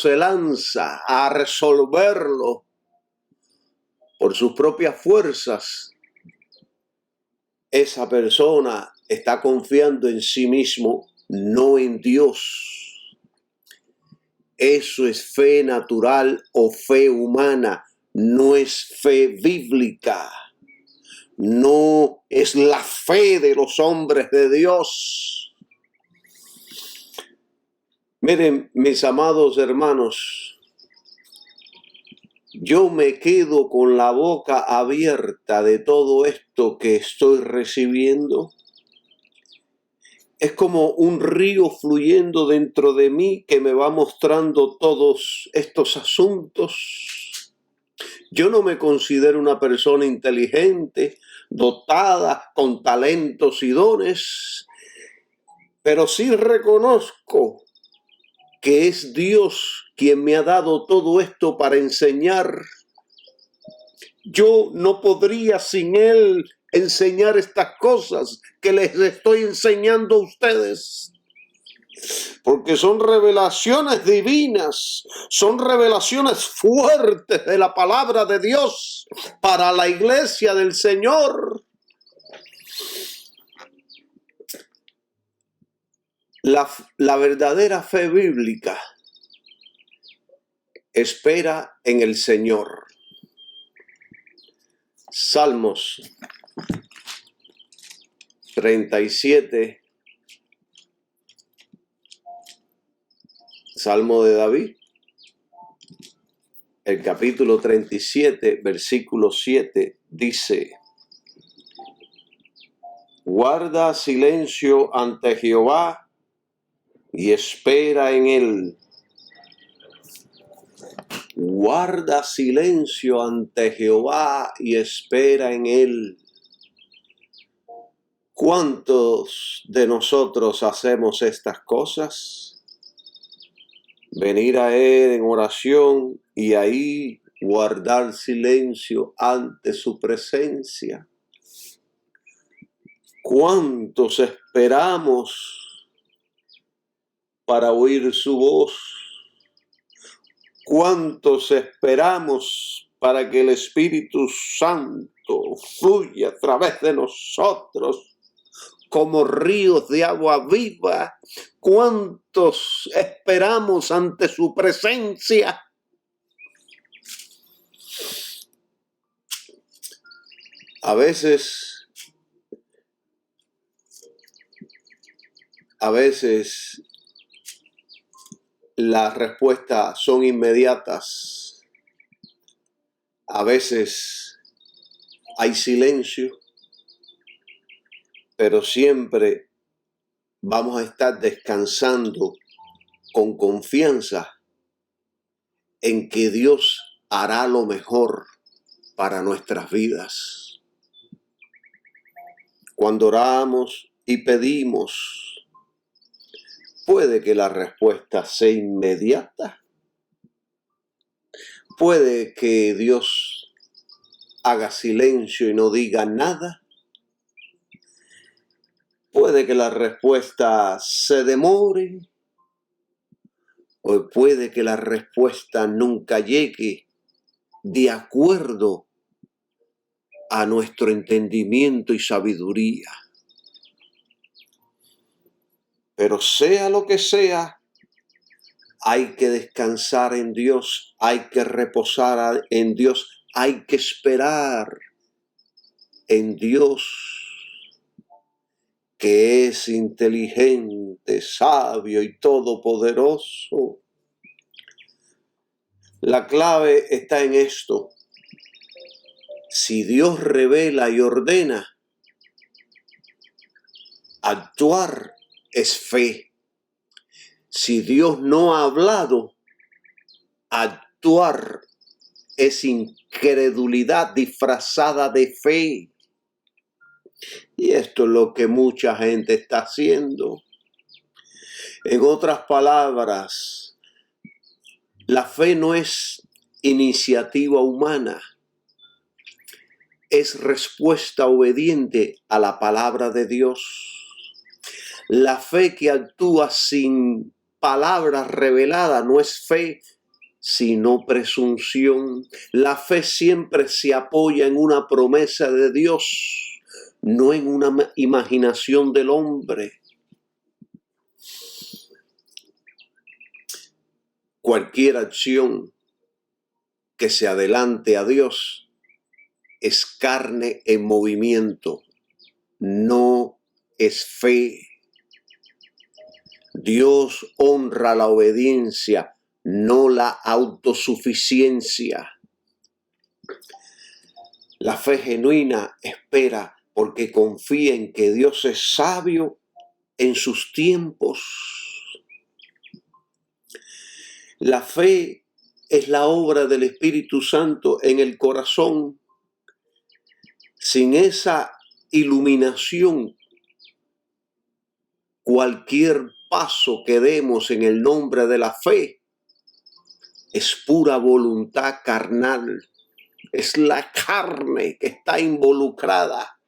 se lanza a resolverlo por sus propias fuerzas, esa persona está confiando en sí mismo, no en Dios. Eso es fe natural o fe humana, no es fe bíblica. No es la fe de los hombres de Dios. Miren, mis amados hermanos, yo me quedo con la boca abierta de todo esto que estoy recibiendo. Es como un río fluyendo dentro de mí que me va mostrando todos estos asuntos. Yo no me considero una persona inteligente, dotada, con talentos y dones, pero sí reconozco que es Dios quien me ha dado todo esto para enseñar. Yo no podría sin Él enseñar estas cosas que les estoy enseñando a ustedes. Porque son revelaciones divinas, son revelaciones fuertes de la palabra de Dios para la iglesia del Señor. La verdadera fe bíblica espera en el Señor. Salmos 37, Salmo de David, el capítulo 37, versículo 7, dice: guarda silencio ante Jehová y espera en él. Guarda silencio ante Jehová y espera en él. ¿Cuántos de nosotros hacemos estas cosas? Venir a Él en oración y ahí guardar silencio ante su presencia. ¿Cuántos esperamos para oír su voz? ¿Cuántos esperamos para que el Espíritu Santo fluya a través de nosotros como ríos de agua viva? ¿Cuántos esperamos ante su presencia? A veces las respuestas son inmediatas. A veces hay silencio, pero siempre vamos a estar descansando con confianza en que Dios hará lo mejor para nuestras vidas. Cuando oramos y pedimos, puede que la respuesta sea inmediata. Puede que Dios haga silencio y no diga nada. Puede que la respuesta se demore. O puede que la respuesta nunca llegue de acuerdo a nuestro entendimiento y sabiduría. Pero sea lo que sea, hay que descansar en Dios, hay que reposar en Dios, hay que esperar en Dios, que es inteligente, sabio y todopoderoso. La clave está en esto. Si Dios revela y ordena, actuar es fe. Si Dios no ha hablado, actuar es incredulidad disfrazada de fe. Y esto es lo que mucha gente está haciendo. En otras palabras, la fe no es iniciativa humana, es respuesta obediente a la palabra de Dios. La fe que actúa sin palabras reveladas no es fe, sino presunción. La fe siempre se apoya en una promesa de Dios, no en una imaginación del hombre. Cualquier acción que se adelante a Dios es carne en movimiento, no es fe. Dios honra la obediencia, no la autosuficiencia. La fe genuina espera porque confía en que Dios es sabio en sus tiempos. La fe es la obra del Espíritu Santo en el corazón. Sin esa iluminación, cualquier paso que demos en el nombre de la fe es pura voluntad carnal. Es la carne que está involucrada.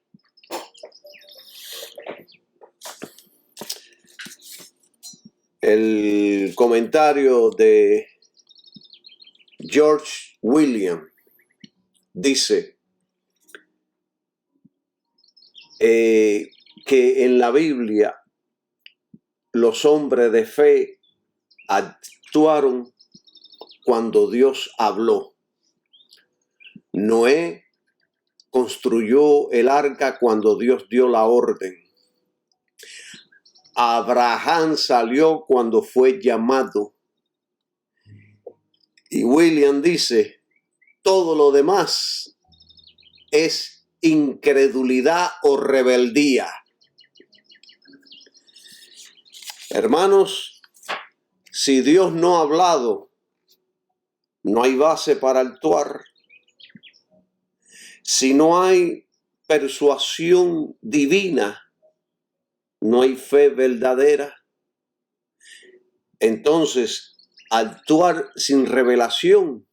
El comentario de George William dice que en la Biblia los hombres de fe actuaron cuando Dios habló. Noé construyó el arca cuando Dios dio la orden. Abraham salió cuando fue llamado. Y William dice, todo lo demás es incredulidad o rebeldía. Hermanos, si Dios no ha hablado, no hay base para actuar. Si no hay persuasión divina, no hay fe verdadera. Entonces, actuar sin revelación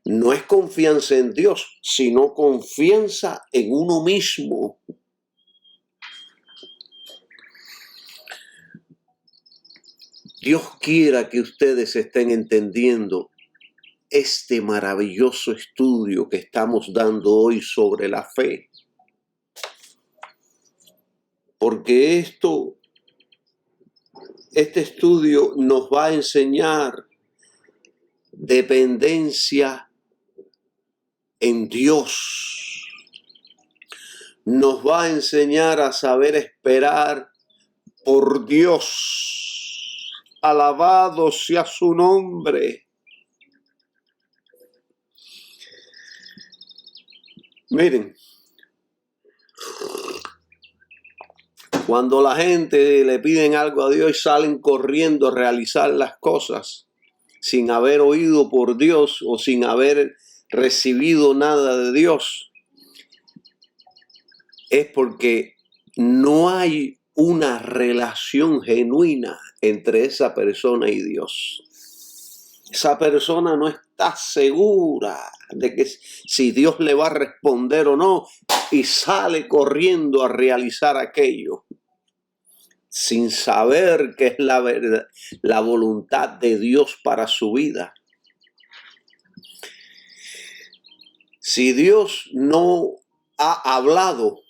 no es confianza en Dios, sino confianza en uno mismo. Dios quiera que ustedes estén entendiendo este maravilloso estudio que estamos dando hoy sobre la fe. Porque este estudio nos va a enseñar dependencia en Dios. Nos va a enseñar a saber esperar por Dios. Alabado sea su nombre. Miren, cuando la gente le piden algo a Dios y salen corriendo a realizar las cosas sin haber oído por Dios o sin haber recibido nada de Dios, es porque no hay una relación genuina entre esa persona y Dios. Esa persona no está segura de que si Dios le va a responder o no y sale corriendo a realizar aquello sin saber qué es la verdad, la voluntad de Dios para su vida. Si Dios no ha hablado,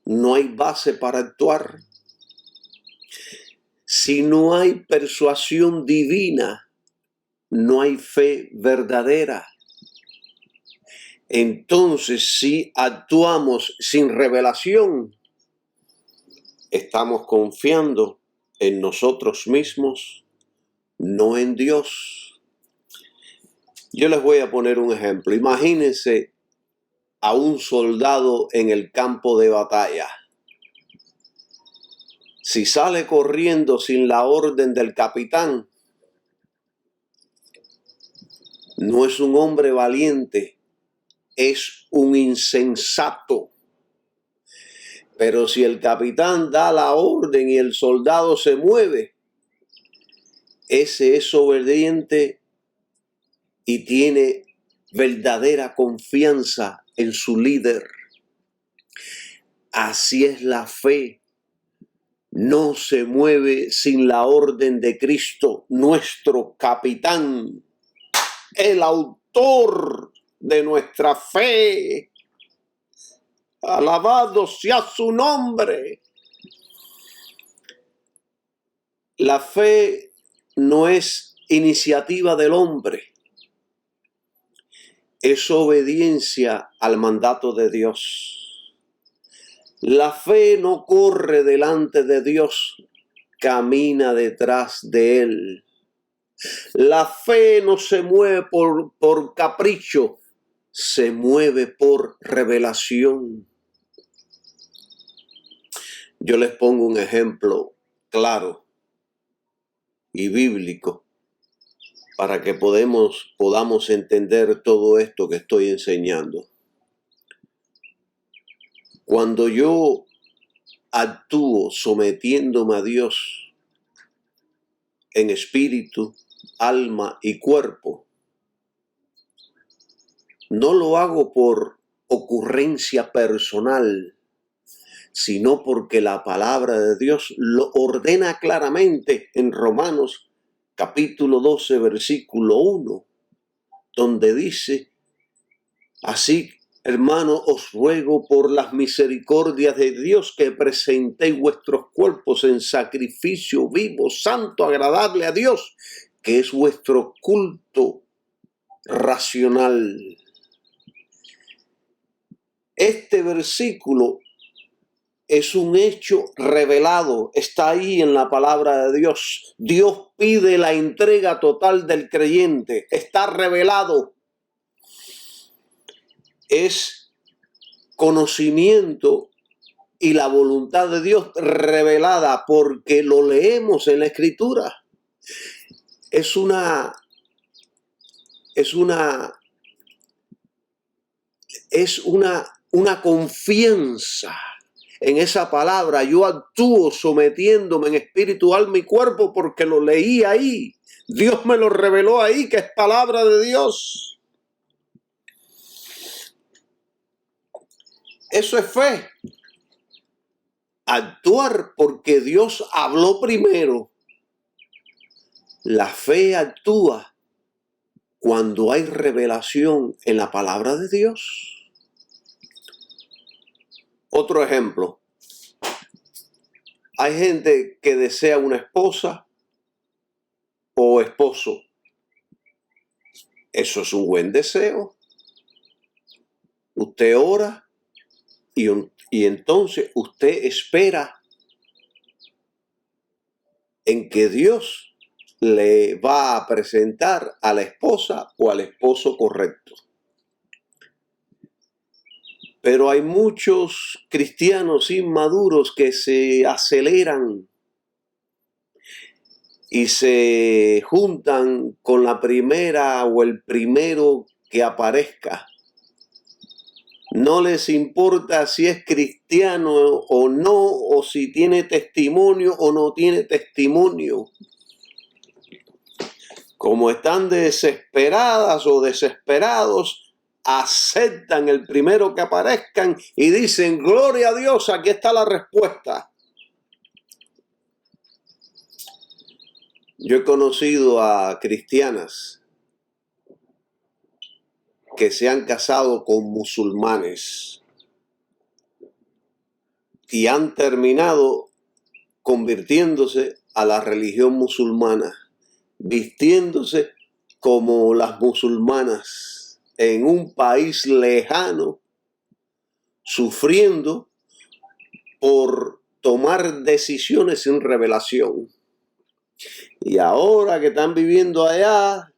no hay base para actuar. Si no hay persuasión divina, no hay fe verdadera. Entonces, si actuamos sin revelación, estamos confiando en nosotros mismos, no en Dios. Yo les voy a poner un ejemplo. Imagínense a un soldado en el campo de batalla. Si sale corriendo sin la orden del capitán, no es un hombre valiente, es un insensato. Pero si el capitán da la orden y el soldado se mueve, ese es obediente y tiene verdadera confianza en su líder. Así es la fe. no se mueve sin la orden de Cristo, nuestro capitán, el autor de nuestra fe. Alabado sea su nombre. La fe no es iniciativa del hombre, es obediencia al mandato de Dios. La fe no corre delante de Dios, camina detrás de Él. La fe no se mueve por capricho, se mueve por revelación. Yo les pongo un ejemplo claro y bíblico para que podamos entender todo esto que estoy enseñando. Cuando yo actúo sometiéndome a Dios en espíritu, alma y cuerpo, no lo hago por ocurrencia personal, sino porque la palabra de Dios lo ordena claramente en Romanos capítulo 12, versículo 1, donde dice: así, hermano, os ruego por las misericordias de Dios que presentéis vuestros cuerpos en sacrificio vivo, santo, agradable a Dios, que es vuestro culto racional. Este versículo es un hecho revelado, está ahí en la palabra de Dios. Dios pide la entrega total del creyente, está revelado. Es conocimiento y la voluntad de Dios revelada porque lo leemos en la Escritura. Es una confianza en esa palabra. Yo actúo sometiéndome en espíritu, alma y cuerpo porque lo leí ahí. Dios me lo reveló ahí, que es palabra de Dios. Eso es fe. Actuar porque Dios habló primero. La fe actúa cuando hay revelación en la palabra de Dios. Otro ejemplo. Hay gente que desea una esposa o esposo. Eso es un buen deseo. Usted ora y entonces usted espera en que Dios le va a presentar a la esposa o al esposo correcto. Pero hay muchos cristianos inmaduros que se aceleran y se juntan con la primera o el primero que aparezca. No les importa si es cristiano o no, o si tiene testimonio o no tiene testimonio. Como están desesperadas o desesperados, aceptan el primero que aparezcan y dicen: gloria a Dios, aquí está la respuesta. Yo he conocido a cristianas que se han casado con musulmanes y han terminado convirtiéndose a la religión musulmana, vistiéndose como las musulmanas en un país lejano, sufriendo por tomar decisiones sin revelación. Y ahora que están viviendo allá,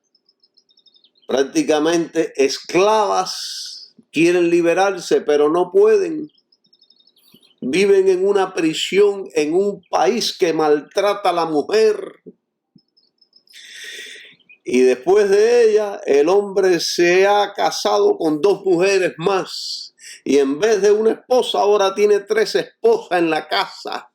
prácticamente esclavas, quieren liberarse, pero no pueden. Viven en una prisión en un país que maltrata a la mujer. Y después de ella, el hombre se ha casado con 2 mujeres más. Y en vez de una esposa, ahora tiene 3 esposas en la casa.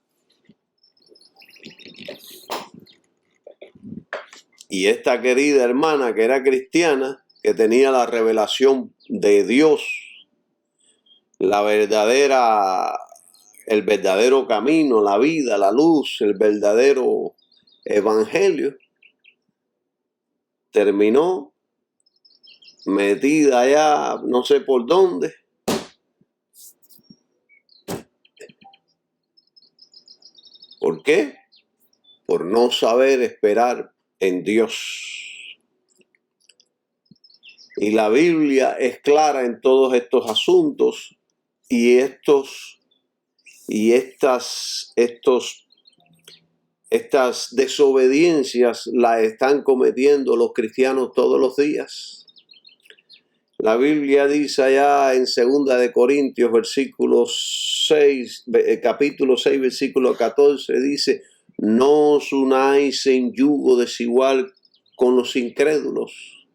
Y esta querida hermana que era cristiana, que tenía la revelación de Dios, la verdadera el verdadero camino, la vida, la luz, el verdadero evangelio, terminó metida allá, no sé por dónde. ¿Por qué? Por no saber esperar en Dios. Y la Biblia es clara en todos estos asuntos y estas desobediencias las están cometiendo los cristianos todos los días. La Biblia dice allá en 2 de Corintios, capítulo 6, versículo 14, dice: no os unáis en yugo desigual con los incrédulos.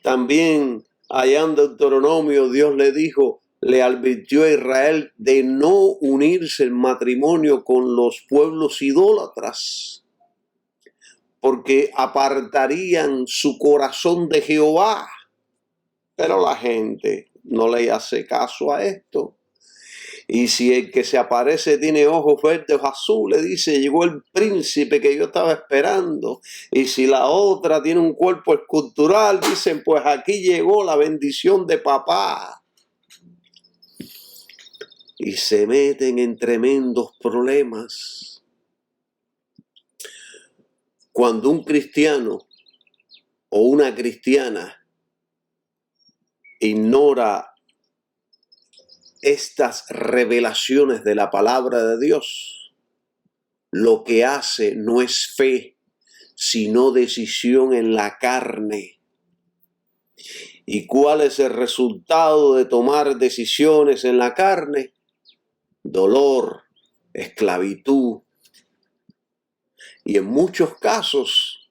También allá en Deuteronomio Dios le advirtió a Israel de no unirse en matrimonio con los pueblos idólatras, porque apartarían su corazón de Jehová. Pero la gente no le hace caso a esto. Y si el que se aparece tiene ojos verdes o azules, dice: llegó el príncipe que yo estaba esperando. Y si la otra tiene un cuerpo escultural, dicen: pues aquí llegó la bendición de papá. Y se meten en tremendos problemas. Cuando un cristiano o una cristiana ignora estas revelaciones de la palabra de Dios, lo que hace no es fe, sino decisión en la carne. ¿Y cuál es el resultado de tomar decisiones en la carne? Dolor, esclavitud y en muchos casos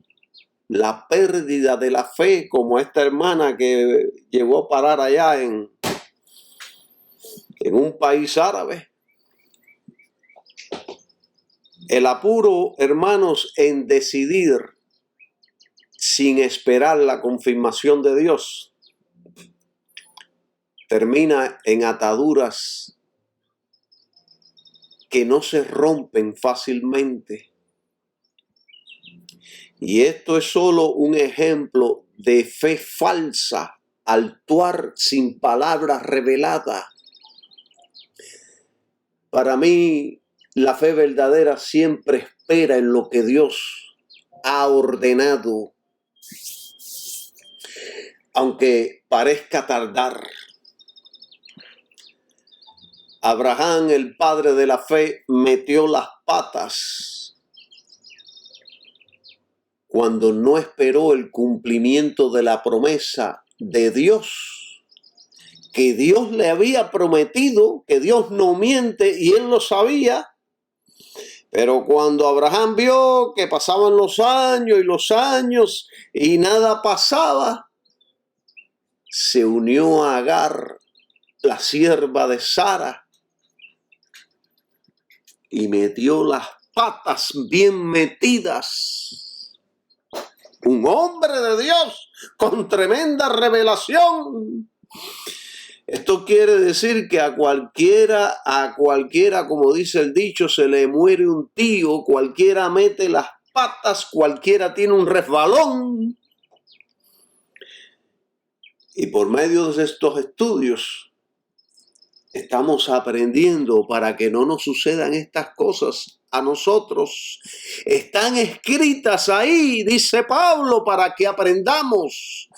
la pérdida de la fe, como esta hermana que llegó a parar allá en un país árabe. El apuro, hermanos, en decidir sin esperar la confirmación de Dios termina en ataduras que no se rompen fácilmente. Y esto es solo un ejemplo de fe falsa, actuar sin palabras reveladas. Para mí, la fe verdadera siempre espera en lo que Dios ha ordenado, aunque parezca tardar. Abraham, el padre de la fe, metió las patas cuando no esperó el cumplimiento de la promesa de Dios, que Dios le había prometido, que Dios no miente y él lo sabía. Pero cuando Abraham vio que pasaban los años y nada pasaba, se unió a Agar, la sierva de Sara, y metió las patas bien metidas. Un hombre de Dios con tremenda revelación. Esto quiere decir que a cualquiera, como dice el dicho, se le muere un tío, cualquiera mete las patas, cualquiera tiene un resbalón. Y por medio de estos estudios estamos aprendiendo para que no nos sucedan estas cosas a nosotros. Están escritas ahí, dice Pablo, para que aprendamos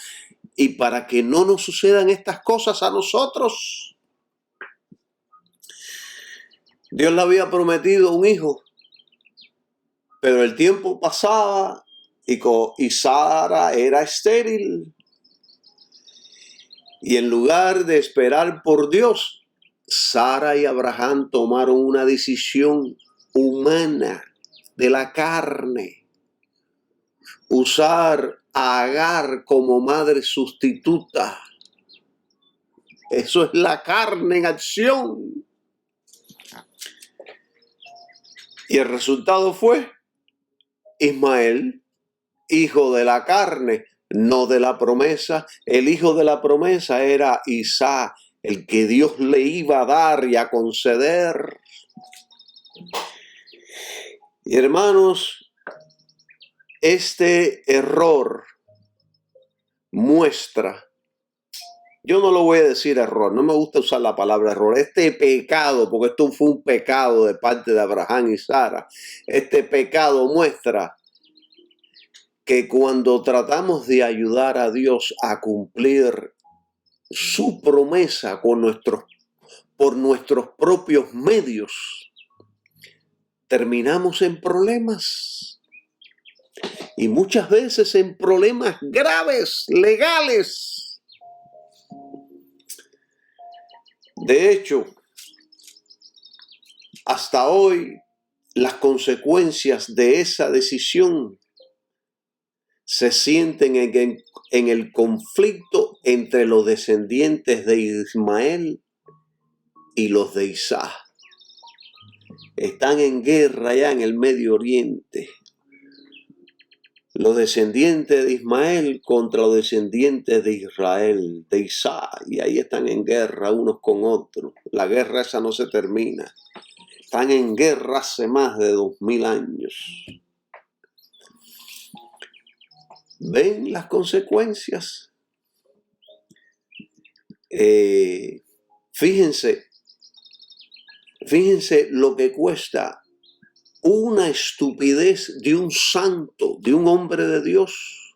y para que no nos sucedan estas cosas a nosotros. Dios le había prometido un hijo, pero el tiempo pasaba y Sara era estéril. Y en lugar de esperar por Dios, Sara y Abraham tomaron una decisión humana de la carne. Usar a Agar como madre sustituta. Eso es la carne en acción. Y el resultado fue Ismael, hijo de la carne, no de la promesa. El hijo de la promesa era Isaac, el que Dios le iba a dar y a conceder. Y hermanos, este error muestra, yo no lo voy a decir error, no me gusta usar la palabra error, este pecado, porque esto fue un pecado de parte de Abraham y Sara, este pecado muestra que cuando tratamos de ayudar a Dios a cumplir su promesa por nuestros propios medios, terminamos en problemas. Y muchas veces en problemas graves, legales. De hecho, hasta hoy, las consecuencias de esa decisión se sienten en el conflicto entre los descendientes de Ismael y los de Isaac. Están en guerra allá en el Medio Oriente. Los descendientes de Ismael contra los descendientes de Israel, de Isaac, y ahí están en guerra unos con otros. La guerra esa no se termina. Están en guerra hace más de 2000 años. ¿Ven las consecuencias? Fíjense lo que cuesta una estupidez de un santo, de un hombre de Dios.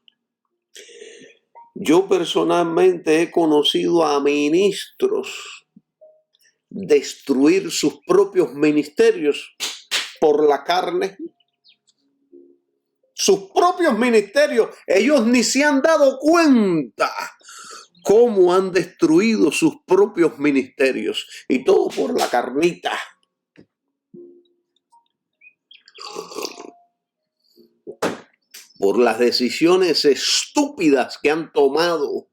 Yo personalmente he conocido a ministros destruir sus propios ministerios por la carne. Sus propios ministerios, ellos ni se han dado cuenta cómo han destruido sus propios ministerios, y todo por la carnita. Por las decisiones estúpidas que han tomado.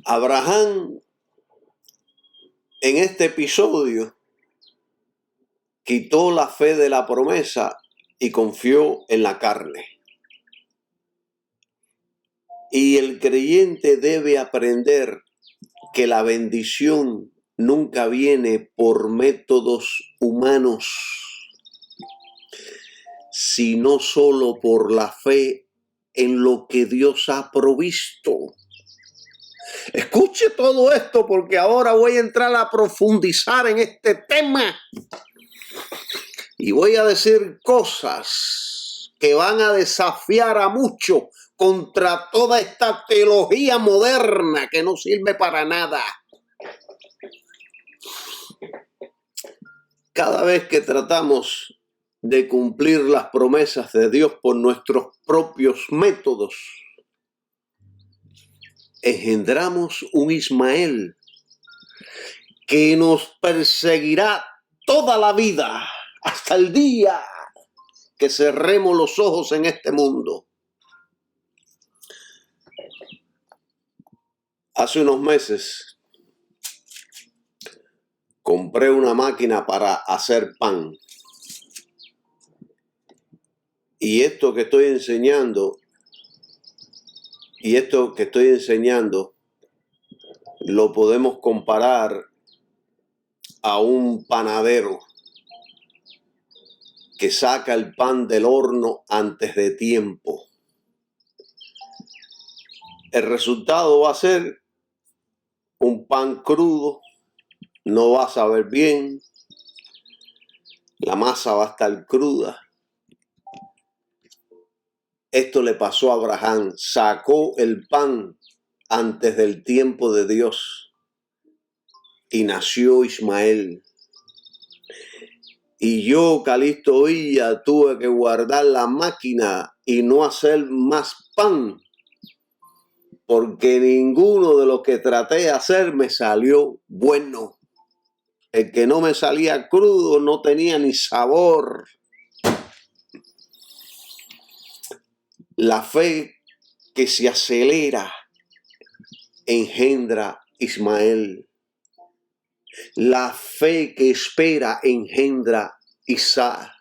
Abraham, en este episodio, quitó la fe de la promesa y confió en la carne. Y el creyente debe aprender que la bendición nunca viene por métodos humanos, sino solo por la fe en lo que Dios ha provisto. Escuche todo esto, porque ahora voy a entrar a profundizar en este tema y voy a decir cosas que van a desafiar a muchos contra toda esta teología moderna que no sirve para nada. Cada vez que tratamos de cumplir las promesas de Dios por nuestros propios métodos, engendramos un Ismael que nos perseguirá toda la vida hasta el día que cerremos los ojos en este mundo. Hace unos meses compré una máquina para hacer pan. Y esto que estoy enseñando, lo podemos comparar a un panadero que saca el pan del horno antes de tiempo. El resultado va a ser un pan crudo, no va a saber bien, la masa va a estar cruda. Esto le pasó a Abraham, sacó el pan antes del tiempo de Dios y nació Ismael. Y yo, Calixto Villa, tuve que guardar la máquina y no hacer más pan, porque ninguno de los que traté de hacer me salió bueno. El que no me salía crudo no tenía ni sabor. La fe que se acelera engendra Ismael. La fe que espera engendra Isaac.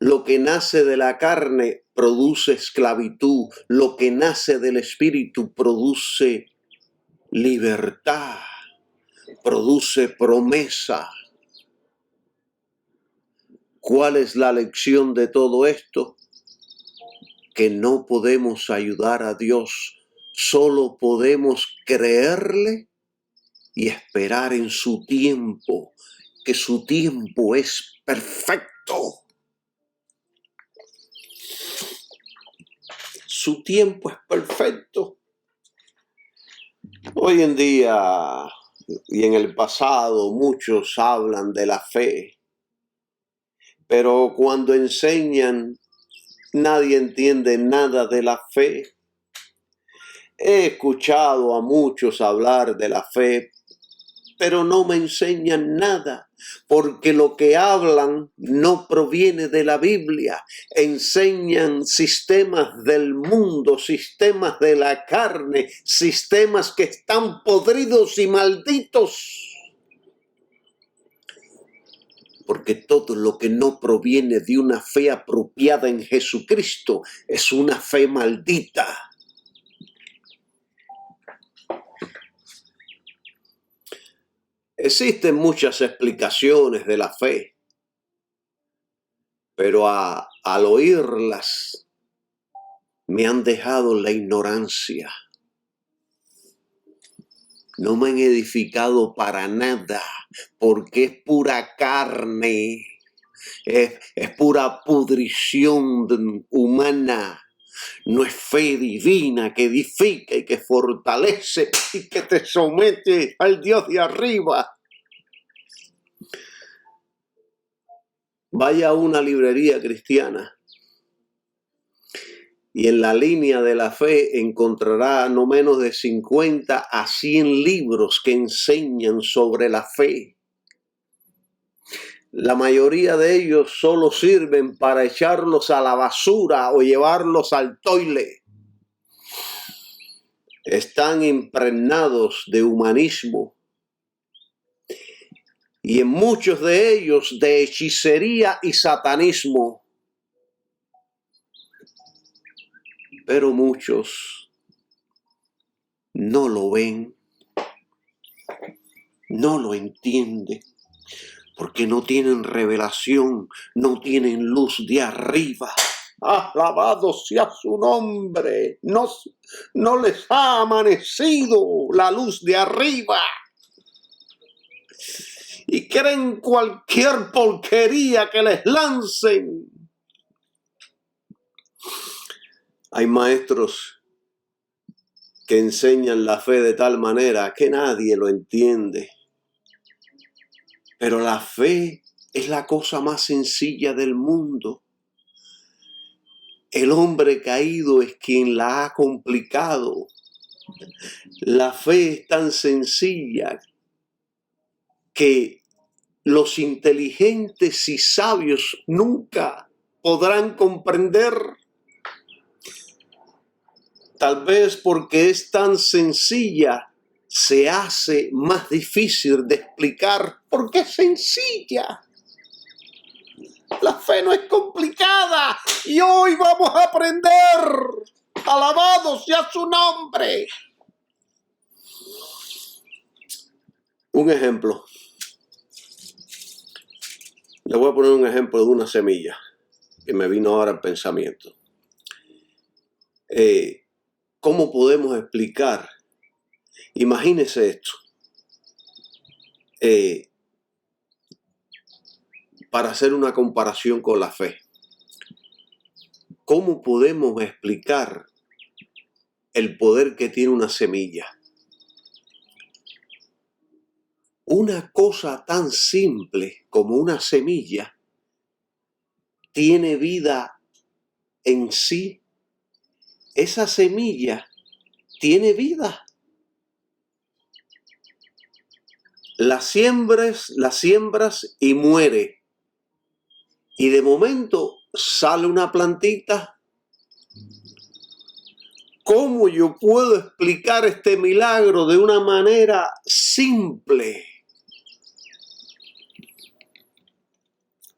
Lo que nace de la carne produce esclavitud. Lo que nace del espíritu produce libertad, produce promesa. ¿Cuál es la lección de todo esto? Que no podemos ayudar a Dios, solo podemos creerle y esperar en su tiempo, que su tiempo es perfecto. Su tiempo es perfecto. Hoy en día y en el pasado muchos hablan de la fe, pero cuando enseñan, nadie entiende nada de la fe. He escuchado a muchos hablar de la fe, pero no me enseñan nada, porque lo que hablan no proviene de la Biblia. Enseñan sistemas del mundo, sistemas de la carne, sistemas que están podridos y malditos. Porque todo lo que no proviene de una fe apropiada en Jesucristo es una fe maldita. Existen muchas explicaciones de la fe, pero al oírlas me han dejado la ignorancia. No me han edificado para nada, porque es pura carne, es pura pudrición humana. No es fe divina que edifica y que fortalece y que te somete al Dios de arriba. Vaya a una librería cristiana y en la línea de la fe encontrará no menos de 50 a 100 libros que enseñan sobre la fe. La mayoría de ellos solo sirven para echarlos a la basura o llevarlos al toilet. Están impregnados de humanismo y en muchos de ellos de hechicería y satanismo. Pero muchos no lo ven, no lo entienden, porque no tienen revelación, no tienen luz de arriba. Alabado sea su nombre. No les ha amanecido la luz de arriba. Y creen cualquier porquería que les lancen. Hay maestros que enseñan la fe de tal manera que nadie lo entiende. Pero la fe es la cosa más sencilla del mundo. El hombre caído es quien la ha complicado. La fe es tan sencilla que los inteligentes y sabios nunca podrán comprender. Tal vez porque es tan sencilla, se hace más difícil de explicar porque es sencilla. La fe no es complicada y hoy vamos a aprender. Alabado sea su nombre. Un ejemplo. Le voy a poner un ejemplo de una semilla que me vino ahora al pensamiento. ¿Cómo podemos explicar? Imagínese esto. Para hacer una comparación con la fe. ¿Cómo podemos explicar el poder que tiene una semilla? Una cosa tan simple como una semilla tiene vida en sí. Esa semilla tiene vida. La siembras y muere. Y de momento sale una plantita. ¿Cómo yo puedo explicar este milagro de una manera simple?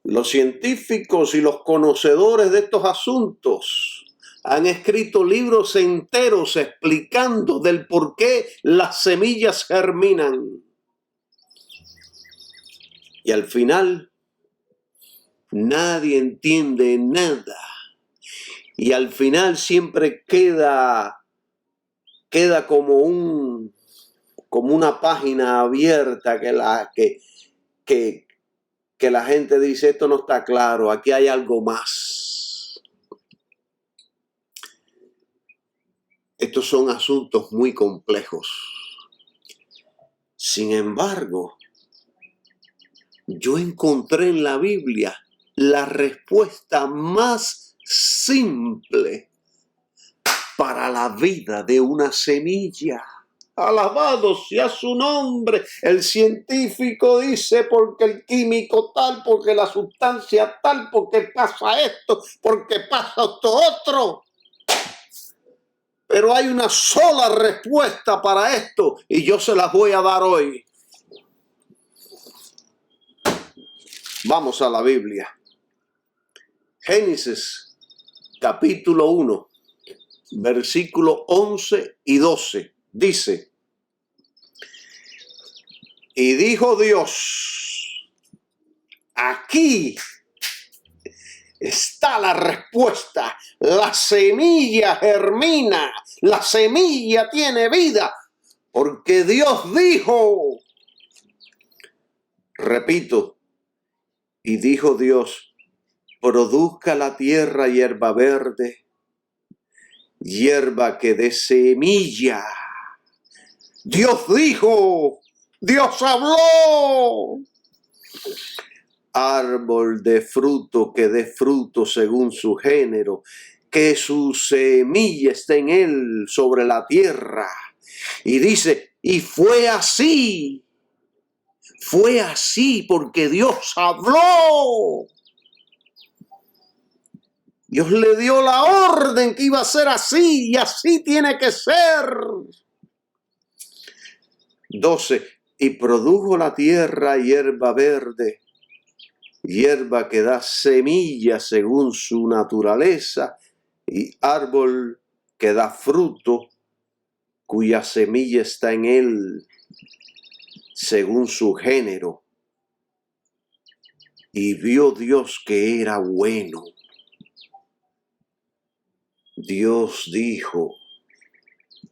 Los científicos y los conocedores de estos asuntos han escrito libros enteros explicando del por qué las semillas germinan. Y al final, nadie entiende nada. Y al final siempre queda como una página abierta que la gente dice, esto no está claro, aquí hay algo más. Estos son asuntos muy complejos. Sin embargo, yo encontré en la Biblia la respuesta más simple para la vida de una semilla. Alabado sea su nombre. El científico dice porque el químico tal, porque la sustancia tal, porque pasa esto, porque pasa esto otro. Pero hay una sola respuesta para esto y yo se las voy a dar hoy. Vamos a la Biblia. Génesis, capítulo 1, versículo 11 y 12. Dice, y dijo Dios, aquí está la respuesta. La semilla germina, la semilla tiene vida, porque Dios dijo, repito, y dijo Dios, produzca la tierra hierba verde, hierba que dé semilla. Dios dijo, Dios habló. Árbol de fruto que dé fruto según su género, que su semilla esté en él sobre la tierra. Y dice, y fue así porque Dios habló. Dios le dio la orden que iba a ser así y así tiene que ser. 12. Y produjo la tierra hierba verde, hierba que da semilla según su naturaleza, y árbol que da fruto, cuya semilla está en él según su género. Y vio Dios que era bueno. Dios dijo,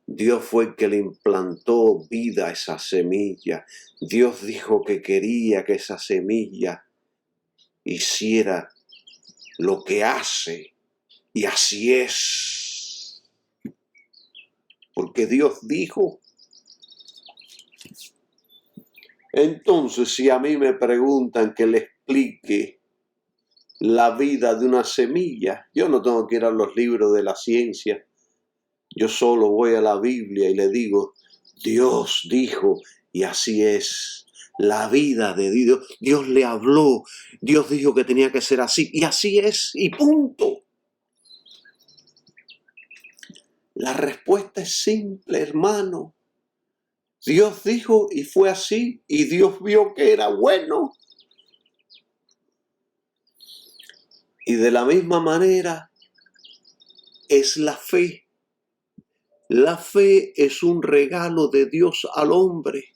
Dios fue el que le implantó vida a esa semilla. Dios dijo que quería que esa semilla hiciera lo que hace, y así es. Porque Dios dijo. Entonces, si a mí me preguntan que le explique la vida de una semilla, yo no tengo que ir a los libros de la ciencia. Yo solo voy a la Biblia y le digo, Dios dijo, y así es. La vida de Dios, Dios le habló, Dios dijo que tenía que ser así, y así es, y punto. La respuesta es simple, hermano. Dios dijo y fue así, y Dios vio que era bueno. Y de la misma manera es la fe. La fe es un regalo de Dios al hombre.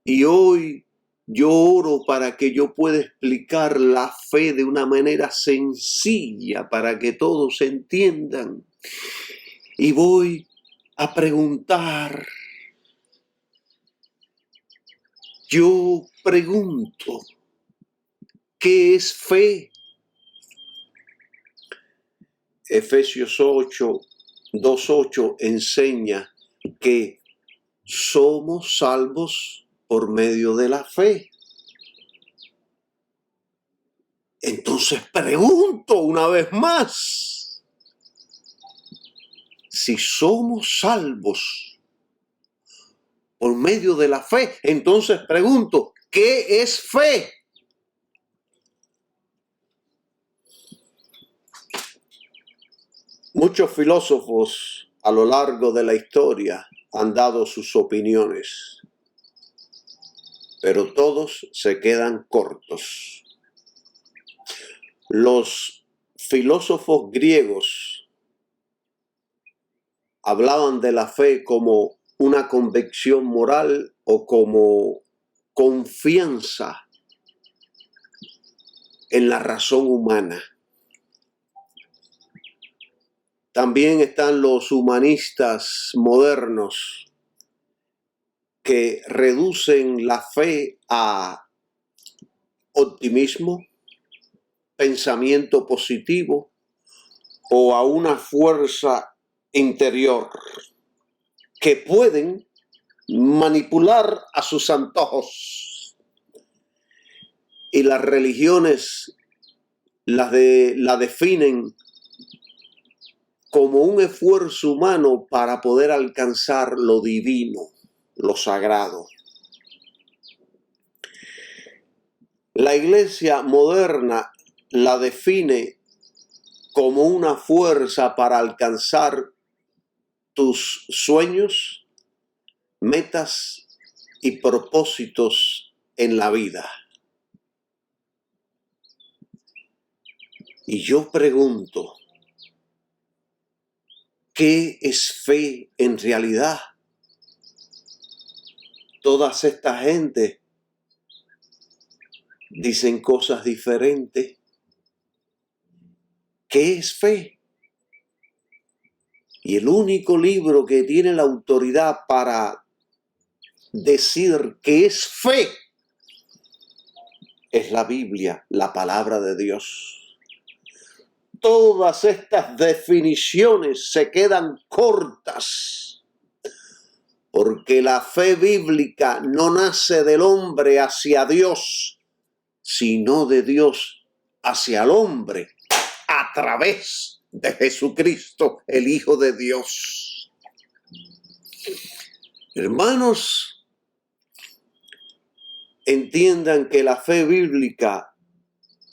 Y hoy yo oro para que yo pueda explicar la fe de una manera sencilla para que todos entiendan. Y voy a preguntar. Yo pregunto, ¿qué es fe? Efesios 8, 2:8 enseña que somos salvos por medio de la fe. Entonces pregunto una vez más, si somos salvos por medio de la fe, entonces pregunto, ¿qué es fe? Muchos filósofos a lo largo de la historia han dado sus opiniones. pero todos se quedan cortos. Los filósofos griegos hablaban de la fe como una convicción moral o como confianza en la razón humana. También están los humanistas modernos que reducen la fe a optimismo, pensamiento positivo o a una fuerza interior que pueden manipular a sus antojos. Y las religiones la definen como un esfuerzo humano para poder alcanzar lo divino, lo sagrado. La iglesia moderna la define como una fuerza para alcanzar tus sueños, metas y propósitos en la vida. Y yo pregunto, ¿qué es fe en realidad? Todas esta gente dicen cosas diferentes. ¿Qué es fe? Y el único libro que tiene la autoridad para decir qué es fe es la Biblia, la palabra de Dios. Todas estas definiciones se quedan cortas, porque la fe bíblica no nace del hombre hacia Dios, sino de Dios hacia el hombre, a través de Jesucristo, el Hijo de Dios. Hermanos, entiendan que la fe bíblica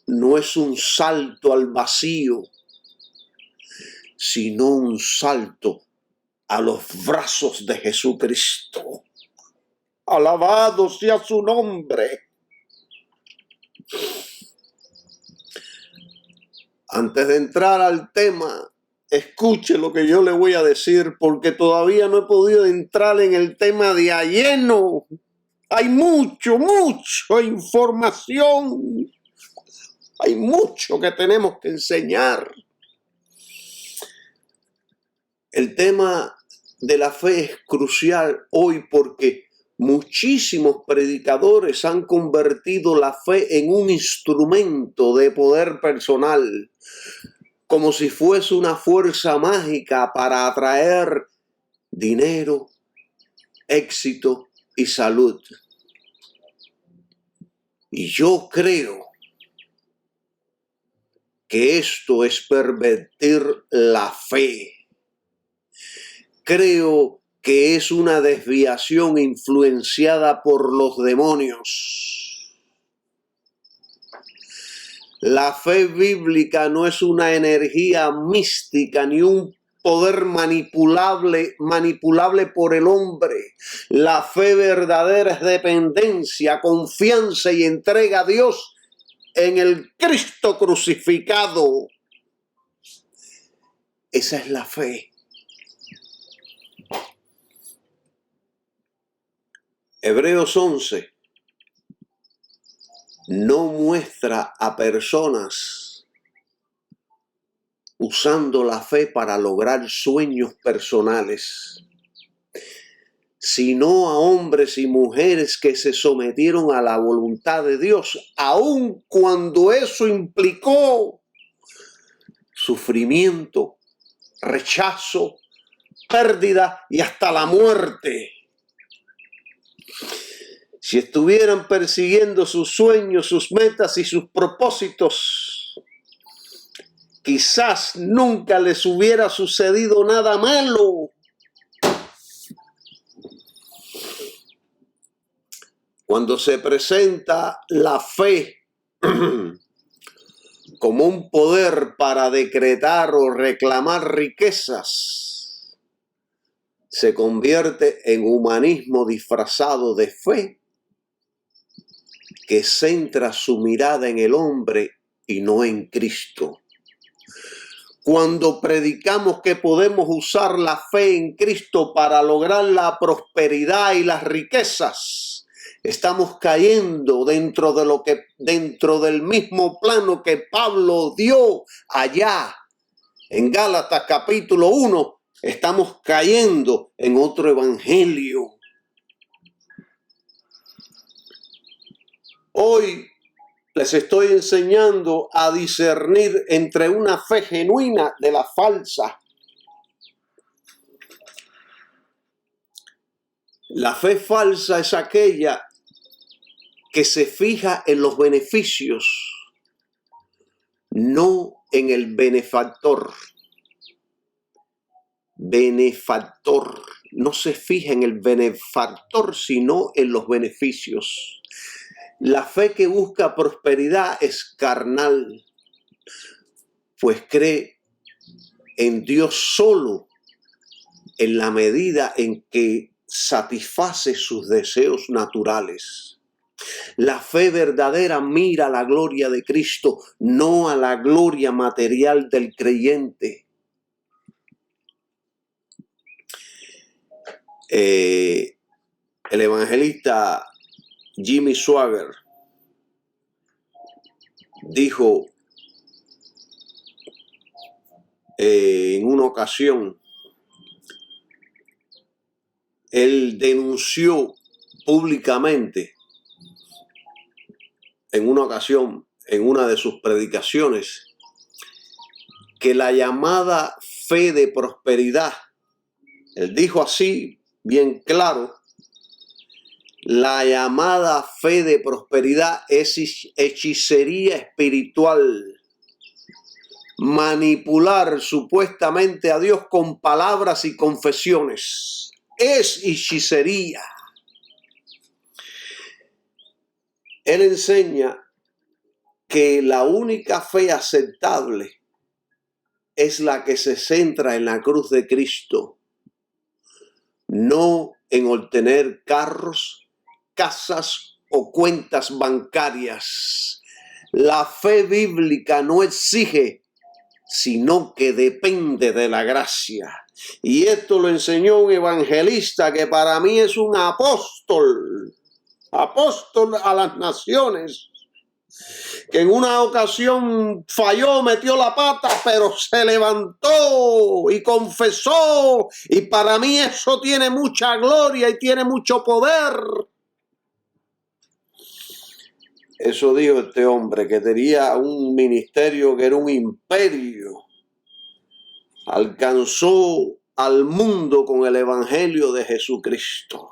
no es un salto al vacío, sino un salto a los brazos de Jesucristo. Alabado sea su nombre. Antes de entrar al tema, escuche lo que yo le voy a decir, porque todavía no he podido entrar en el tema de a lleno. Hay mucha información. Hay mucho que tenemos que enseñar. El tema de la fe es crucial hoy porque muchísimos predicadores han convertido la fe en un instrumento de poder personal, como si fuese una fuerza mágica para atraer dinero, éxito y salud. Y yo creo que esto es pervertir la fe. Creo que es una desviación influenciada por los demonios. La fe bíblica no es una energía mística ni un poder manipulable por el hombre. La fe verdadera es dependencia, confianza y entrega a Dios en el Cristo crucificado. Esa es la fe. Hebreos 11 no muestra a personas usando la fe para lograr sueños personales, sino a hombres y mujeres que se sometieron a la voluntad de Dios, aun cuando eso implicó sufrimiento, rechazo, pérdida y hasta la muerte. Si estuvieran persiguiendo sus sueños, sus metas y sus propósitos, quizás nunca les hubiera sucedido nada malo. Cuando se presenta la fe como un poder para decretar o reclamar riquezas, se convierte en humanismo disfrazado de fe que centra su mirada en el hombre y no en Cristo. Cuando predicamos que podemos usar la fe en Cristo para lograr la prosperidad y las riquezas, estamos cayendo dentro del mismo plano que Pablo dio allá en Gálatas capítulo 1. Estamos cayendo en otro evangelio. Hoy les estoy enseñando a discernir entre una fe genuina de la falsa. La fe falsa es aquella que se fija en los beneficios, no en el benefactor. Benefactor. No se fija en el benefactor, sino en los beneficios. La fe que busca prosperidad es carnal, pues cree en Dios solo en la medida en que satisface sus deseos naturales. La fe verdadera mira la gloria de Cristo, no a la gloria material del creyente. El evangelista Jimmy Swaggart dijo en una ocasión, él denunció públicamente en una ocasión, en una de sus predicaciones, que la llamada fe de prosperidad, él dijo así bien claro, la llamada fe de prosperidad es hechicería espiritual. Manipular supuestamente a Dios con palabras y confesiones. Es hechicería. Él enseña que la única fe aceptable es la que se centra en la cruz de Cristo, no en obtener carros, casas o cuentas bancarias. La fe bíblica no exige, sino que depende de la gracia. Y esto lo enseñó un evangelista que para mí es un apóstol a las naciones, que en una ocasión falló, metió la pata, pero se levantó y confesó, y para mí eso tiene mucha gloria y tiene mucho poder. Eso dijo este hombre, que tenía un ministerio que era un imperio. Alcanzó al mundo con el evangelio de Jesucristo.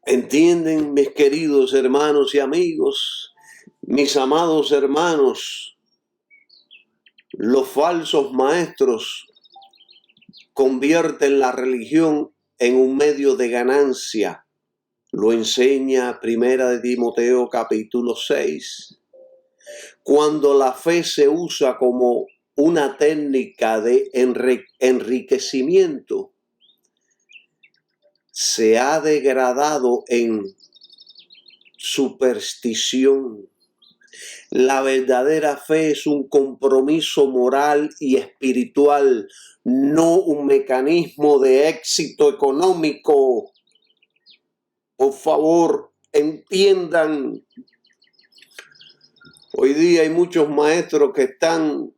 ¿Entienden, mis queridos hermanos y amigos, mis amados hermanos? Los falsos maestros convierten la religión en un medio de ganancia. Lo enseña Primera de Timoteo capítulo 6. Cuando la fe se usa como una técnica de enriquecimiento, se ha degradado en superstición. La verdadera fe es un compromiso moral y espiritual, no un mecanismo de éxito económico. Por favor, entiendan. Hoy día hay muchos maestros que están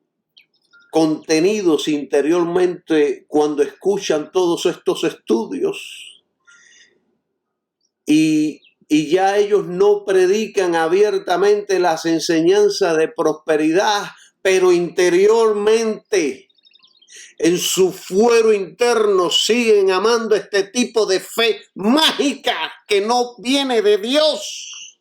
contenidos interiormente cuando escuchan todos estos estudios. Y ya ellos no predican abiertamente las enseñanzas de prosperidad, pero interiormente, en su fuero interno, siguen amando este tipo de fe mágica que no viene de Dios.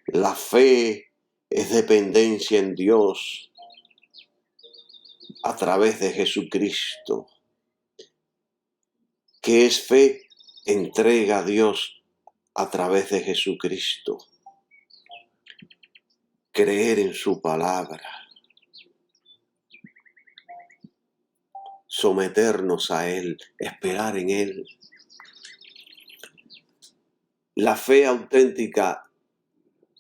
La fe es dependencia en Dios a través de Jesucristo. ¿Qué es fe? Entrega a Dios a través de Jesucristo. Creer en su palabra. Someternos a Él, esperar en Él. La fe auténtica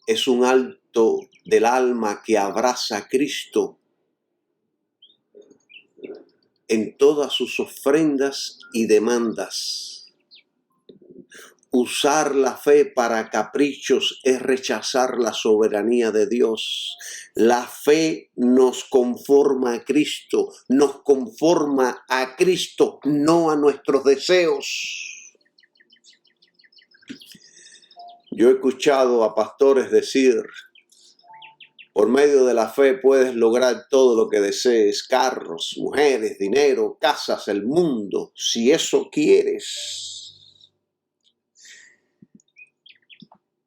es un acto del alma que abraza a Cristo en todas sus ofrendas y demandas. Usar la fe para caprichos es rechazar la soberanía de Dios. La fe nos conforma a Cristo, nos conforma a Cristo, no a nuestros deseos. Yo he escuchado a pastores decir: por medio de la fe puedes lograr todo lo que desees, carros, mujeres, dinero, casas, el mundo, si eso quieres.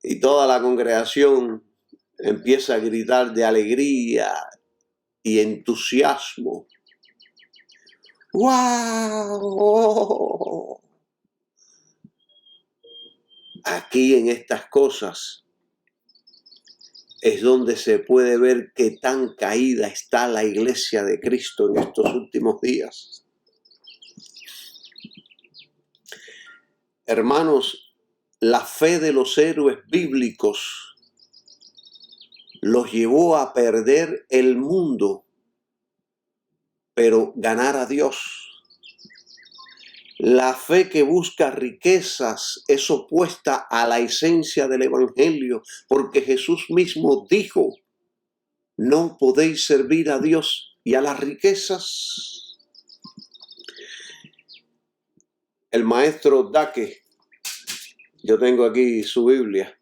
Y toda la congregación empieza a gritar de alegría y entusiasmo. ¡Wow! Aquí en estas cosas es donde se puede ver qué tan caída está la iglesia de Cristo en estos últimos días. Hermanos, la fe de los héroes bíblicos los llevó a perder el mundo, pero ganar a Dios. La fe que busca riquezas es opuesta a la esencia del Evangelio, porque Jesús mismo dijo: no podéis servir a Dios y a las riquezas. El maestro Dake, yo tengo aquí su Biblia,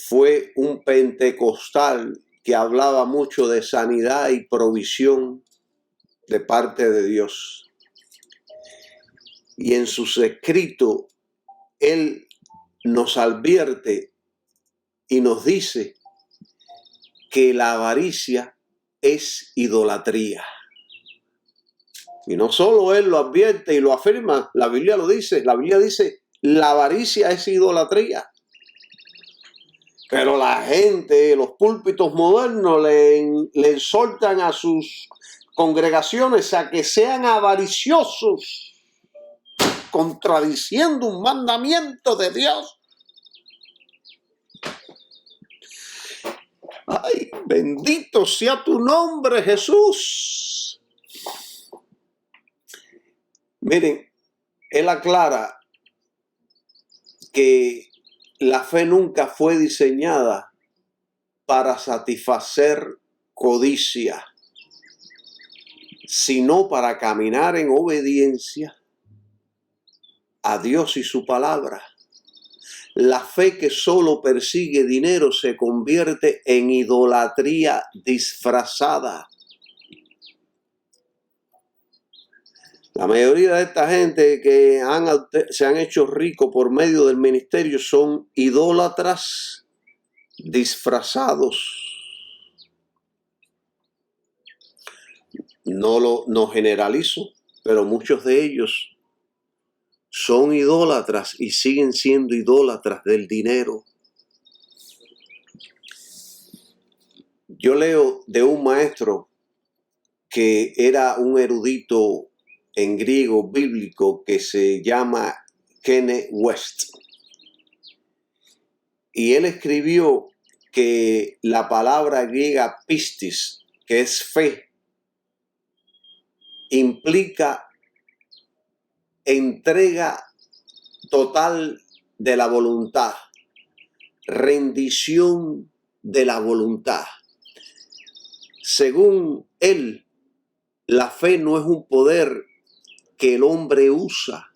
fue un pentecostal que hablaba mucho de sanidad y provisión de parte de Dios. Y en sus escritos, él nos advierte y nos dice que la avaricia es idolatría. Y no solo él lo advierte y lo afirma, la Biblia lo dice. La Biblia dice: la avaricia es idolatría. Pero la gente, los púlpitos modernos le exhortan a sus congregaciones a que sean avariciosos, contradiciendo un mandamiento de Dios. ¡Ay, bendito sea tu nombre, Jesús! Miren, él aclara que la fe nunca fue diseñada para satisfacer codicia, sino para caminar en obediencia a Dios y su palabra. La fe que solo persigue dinero se convierte en idolatría disfrazada. La mayoría de esta gente que se han hecho ricos por medio del ministerio son idólatras disfrazados. No generalizo, pero muchos de ellos son idólatras y siguen siendo idólatras del dinero. Yo leo de un maestro que era un erudito en griego bíblico que se llama Kenneth West. Y él escribió que la palabra griega pistis, que es fe, implica entrega total de la voluntad, rendición de la voluntad. Según él, la fe no es un poder que el hombre usa.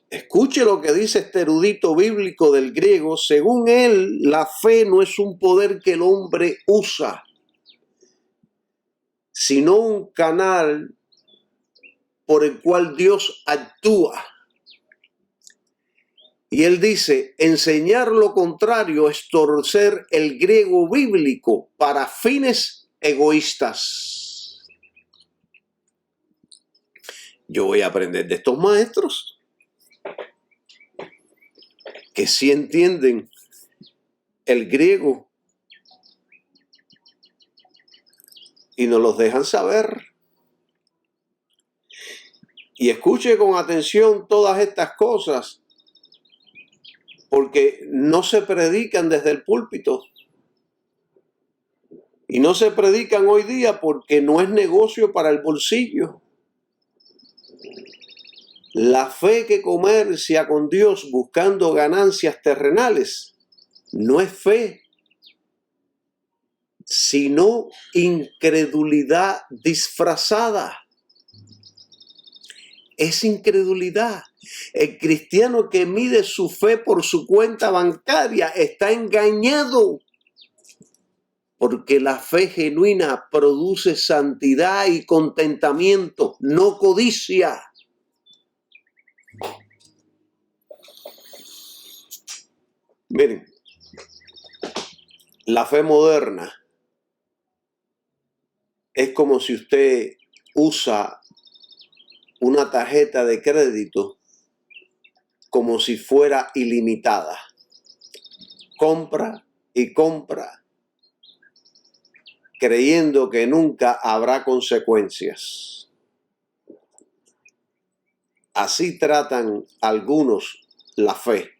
Escuche lo que dice este erudito bíblico del griego. Según él, la fe no es un poder que el hombre usa, sino un canal por el cual Dios actúa. Y él dice: enseñar lo contrario es torcer el griego bíblico para fines egoístas. Yo voy a aprender de estos maestros que sí entienden el griego y nos los dejan saber. Y escuche con atención todas estas cosas, porque no se predican desde el púlpito. Y no se predican hoy día porque no es negocio para el bolsillo. La fe que comercia con Dios buscando ganancias terrenales no es fe, sino incredulidad disfrazada. Es incredulidad. El cristiano que mide su fe por su cuenta bancaria está engañado, porque la fe genuina produce santidad y contentamiento, no codicia. Miren, la fe moderna es como si usted usa una tarjeta de crédito como si fuera ilimitada. Compra y compra, creyendo que nunca habrá consecuencias. Así tratan algunos la fe,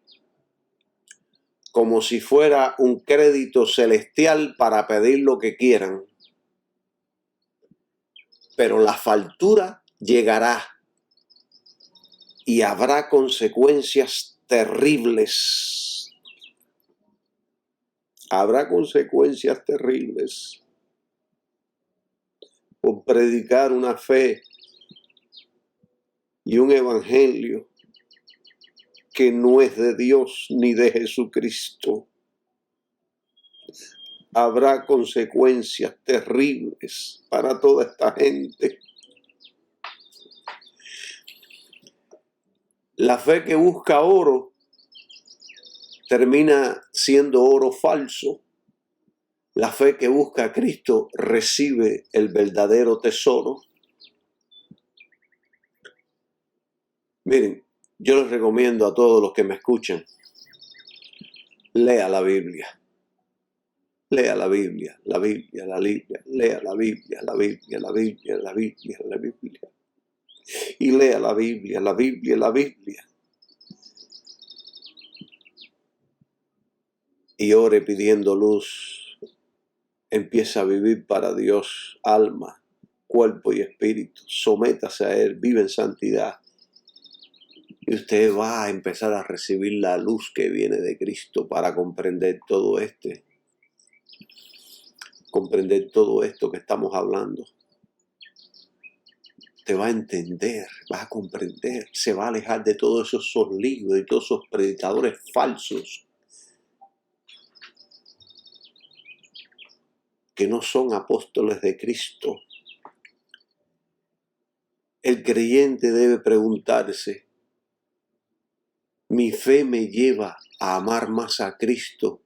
como si fuera un crédito celestial para pedir lo que quieran. Pero la factura llegará y habrá consecuencias terribles. Habrá consecuencias terribles por predicar una fe y un evangelio que no es de Dios ni de Jesucristo. Habrá consecuencias terribles para toda esta gente. La fe que busca oro termina siendo oro falso. La fe que busca a Cristo recibe el verdadero tesoro. Miren, yo les recomiendo a todos los que me escuchan, lea la Biblia. Lea la Biblia, la Biblia, la Biblia, lea la Biblia, la Biblia, la Biblia, la Biblia, la Biblia. Y lea la Biblia, la Biblia, la Biblia. Y ore pidiendo luz. Empieza a vivir para Dios, alma, cuerpo y espíritu. Sométase a Él, vive en santidad. Y usted va a empezar a recibir la luz que viene de Cristo para comprender todo comprender todo esto que estamos hablando. Te va a entender, va a comprender, se va a alejar de todos esos libros y todos esos predicadores falsos que no son apóstoles de Cristo. El creyente debe preguntarse, ¿mi fe me lleva a amar más a Cristo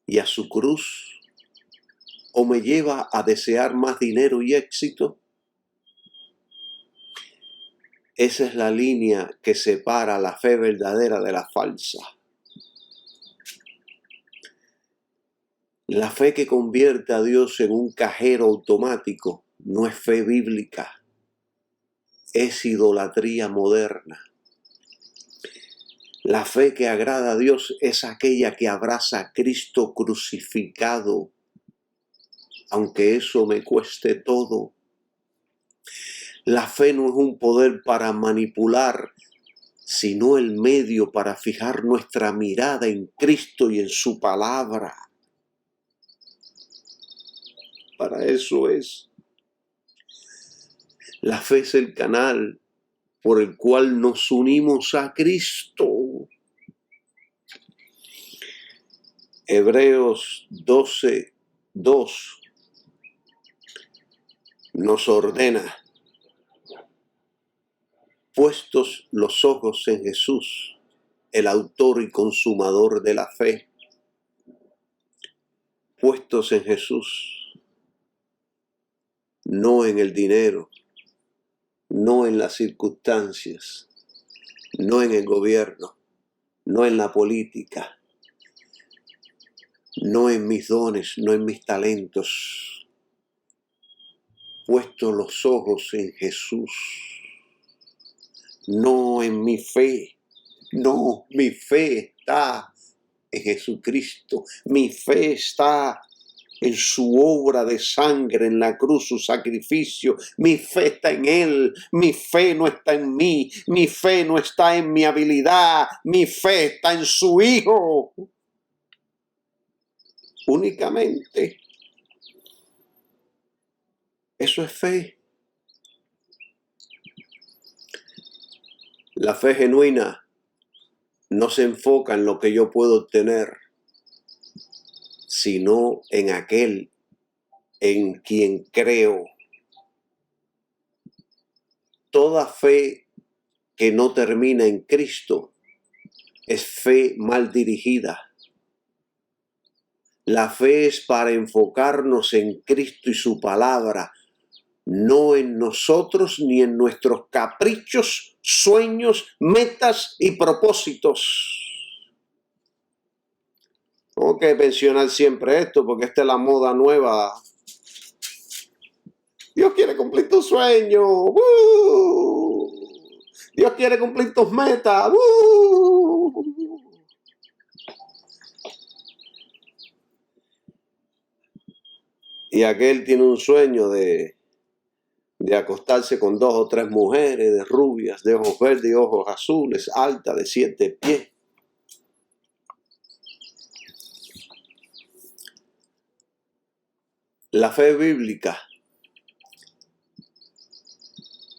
y a su cruz? ¿O me lleva a desear más dinero y éxito? Esa es la línea que separa la fe verdadera de la falsa. La fe que convierte a Dios en un cajero automático no es fe bíblica, es idolatría moderna. La fe que agrada a Dios es aquella que abraza a Cristo crucificado, aunque eso me cueste todo. La fe no es un poder para manipular, sino el medio para fijar nuestra mirada en Cristo y en su palabra. Para eso es. La fe es el canal por el cual nos unimos a Cristo. Hebreos 12:2 nos ordena, puestos los ojos en Jesús, el autor y consumador de la fe, puestos en Jesús, no en el dinero, no en las circunstancias, no en el gobierno, no en la política, no en mis dones, no en mis talentos. Puesto los ojos en Jesús. no en mi fe. No, mi fe está en Jesucristo. Mi fe está en su obra de sangre en la cruz, su sacrificio. Mi fe está en Él. Mi fe no está en mí. Mi fe no está en mi habilidad. Mi fe está en su Hijo. Únicamente. Eso es fe. La fe genuina no se enfoca en lo que yo puedo obtener, sino en aquel en quien creo. Toda fe que no termina en Cristo es fe mal dirigida. La fe es para enfocarnos en Cristo y su palabra, no en nosotros ni en nuestros caprichos, sueños, metas y propósitos. Tengo que mencionar siempre esto porque esta es la moda nueva. Dios quiere cumplir tus sueños. Dios quiere cumplir tus metas. Y aquel tiene un sueño de acostarse con 2 o 3 mujeres, de rubias, de ojos verdes y ojos azules, alta, de 7 pies. La fe bíblica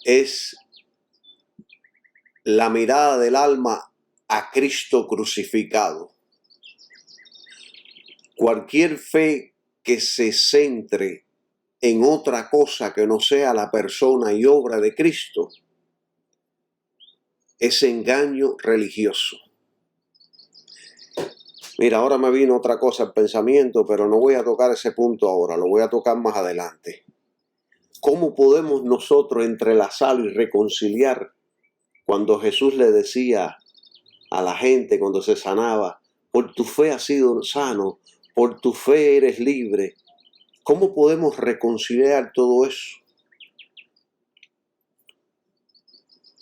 es la mirada del alma a Cristo crucificado. Cualquier fe que se centre en otra cosa que no sea la persona y obra de Cristo es engaño religioso. Mira, ahora me vino otra cosa al pensamiento, pero no voy a tocar ese punto ahora, lo voy a tocar más adelante. ¿Cómo podemos nosotros entrelazar y reconciliar cuando Jesús le decía a la gente cuando se sanaba, por tu fe has sido sano, por tu fe eres libre? ¿Cómo podemos reconciliar todo eso?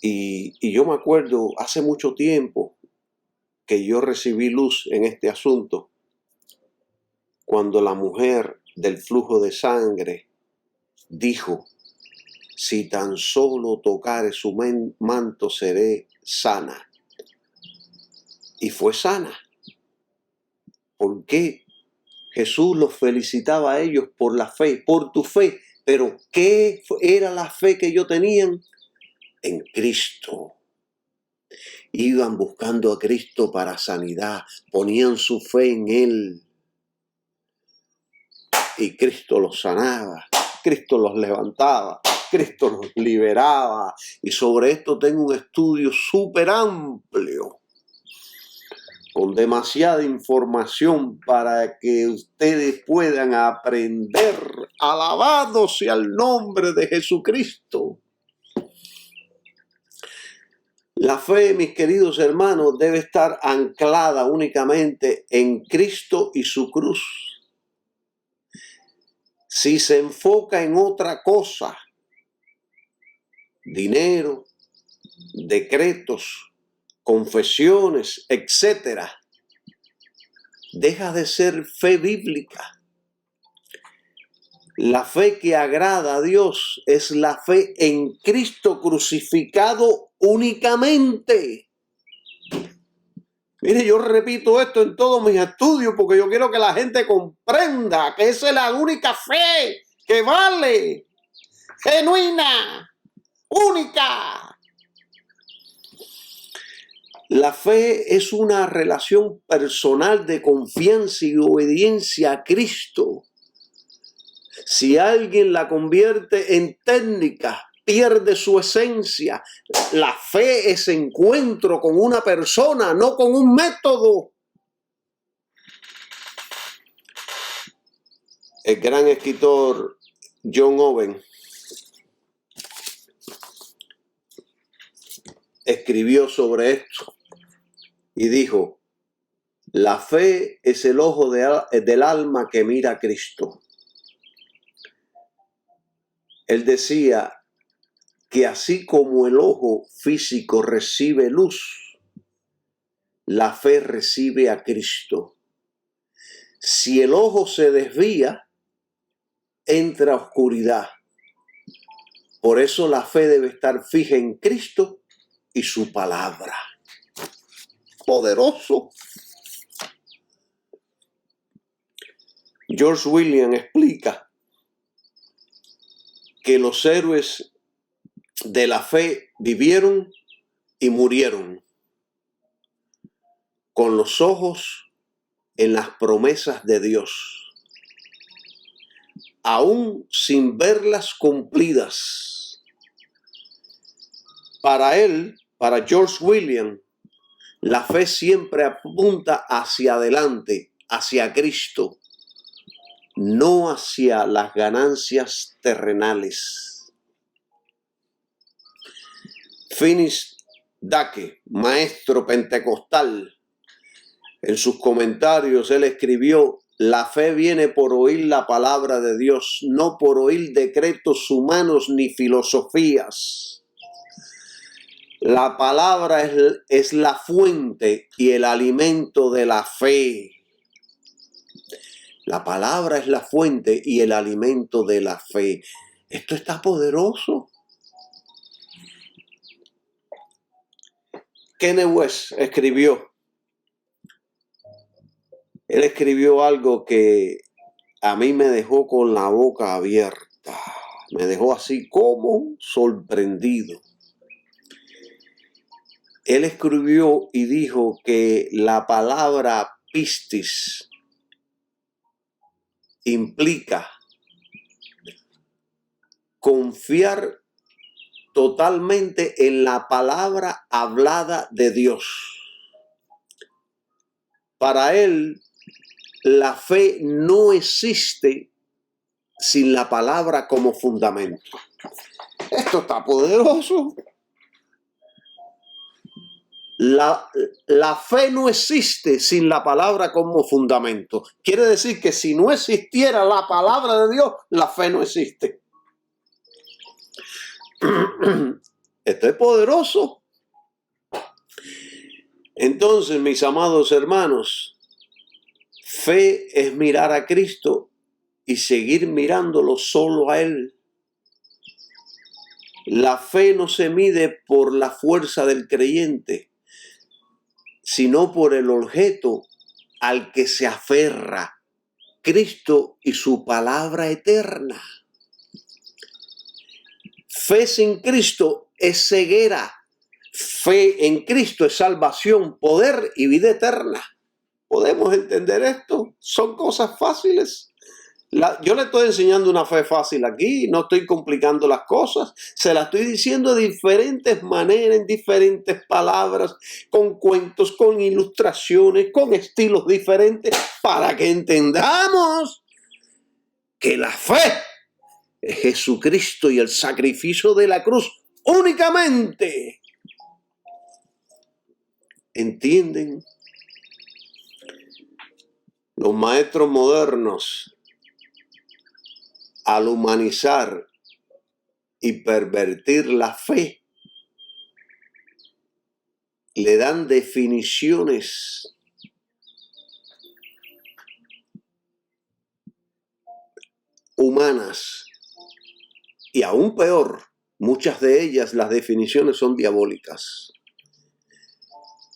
Y yo me acuerdo hace mucho tiempo que yo recibí luz en este asunto, cuando la mujer del flujo de sangre dijo, si tan solo tocare su manto seré sana. Y fue sana. ¿Por qué? Jesús los felicitaba a ellos por la fe, por tu fe. Pero ¿qué era la fe que ellos tenían? En Cristo. Iban buscando a Cristo para sanidad, ponían su fe en Él. Y Cristo los sanaba, Cristo los levantaba, Cristo los liberaba. Y sobre esto tengo un estudio súper amplio, con demasiada información para que ustedes puedan aprender. Alabado sea el nombre de Jesucristo. La fe, mis queridos hermanos, debe estar anclada únicamente en Cristo y su cruz. Si se enfoca en otra cosa, dinero, decretos, confesiones, etc., deja de ser fe bíblica. La fe que agrada a Dios es la fe en Cristo crucificado únicamente. Mire, yo repito esto en todos mis estudios porque yo quiero que la gente comprenda que esa es la única fe que vale, genuina, única. La fe es una relación personal de confianza y obediencia a Cristo. Si alguien la convierte en técnica, pierde su esencia. La fe es encuentro con una persona, no con un método. El gran escritor John Owen escribió sobre esto y dijo, la fe es el ojo del alma que mira a Cristo. Él decía, que así como el ojo físico recibe luz, la fe recibe a Cristo. Si el ojo se desvía, entra oscuridad. Por eso la fe debe estar fija en Cristo y su palabra. Poderoso. George Williams explica que los héroes de la fe vivieron y murieron con los ojos en las promesas de Dios, aún sin verlas cumplidas. Para él, para George Williams, la fe siempre apunta hacia adelante, hacia Cristo, no hacia las ganancias terrenales. Finis Dake, maestro pentecostal, en sus comentarios él escribió: la fe viene por oír la palabra de Dios, no por oír decretos humanos ni filosofías. La palabra es la fuente y el alimento de la fe. La palabra es la fuente y el alimento de la fe. Esto está poderoso. Kenneth West escribió. Él escribió algo que a mí me dejó con la boca abierta. Me dejó así como sorprendido. Él escribió y dijo que la palabra pistis implica confiar totalmente en la palabra hablada de Dios. Para él, la fe no existe sin la palabra como fundamento. Esto está poderoso. La fe no existe sin la palabra como fundamento. Quiere decir que si no existiera la palabra de Dios, la fe no existe. Esto es poderoso. Entonces, mis amados hermanos, fe es mirar a Cristo y seguir mirándolo solo a Él. La fe no se mide por la fuerza del creyente, sino por el objeto al que se aferra, Cristo y su palabra eterna. Fe sin Cristo es ceguera. Fe en Cristo es salvación, poder y vida eterna. ¿Podemos entender esto? Son cosas fáciles. Yo le estoy enseñando una fe fácil aquí, no estoy complicando las cosas, se la estoy diciendo de diferentes maneras, en diferentes palabras, con cuentos, con ilustraciones, con estilos diferentes, para que entendamos que la fe es Jesucristo y el sacrificio de la cruz únicamente. ¿Entienden? Los maestros modernos, al humanizar y pervertir la fe, le dan definiciones humanas y aún peor, muchas de ellas las definiciones son diabólicas.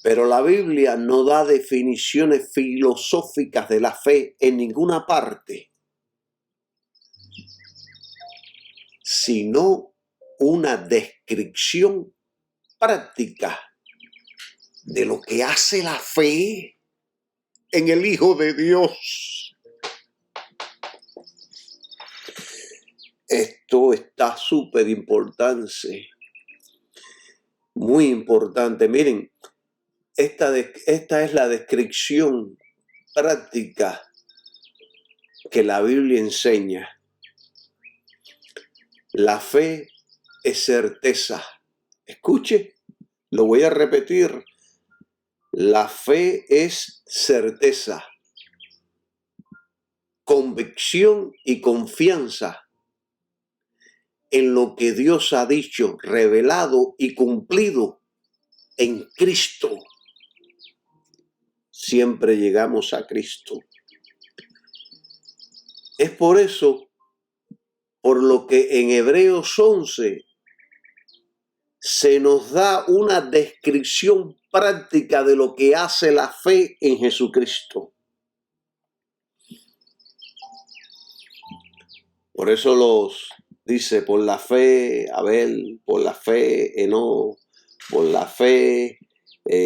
Pero la Biblia no da definiciones filosóficas de la fe en ninguna parte, sino una descripción práctica de lo que hace la fe en el Hijo de Dios. Esto está súper importante, muy importante. Miren, esta es la descripción práctica que la Biblia enseña. La fe es certeza. Escuche, lo voy a repetir. La fe es certeza, convicción y confianza en lo que Dios ha dicho, revelado y cumplido en Cristo. Siempre llegamos a Cristo. Es por eso, por lo que en Hebreos 11 se nos da una descripción práctica de lo que hace la fe en Jesucristo. Por eso los dice, por la fe Abel, por la fe Enoc, por la fe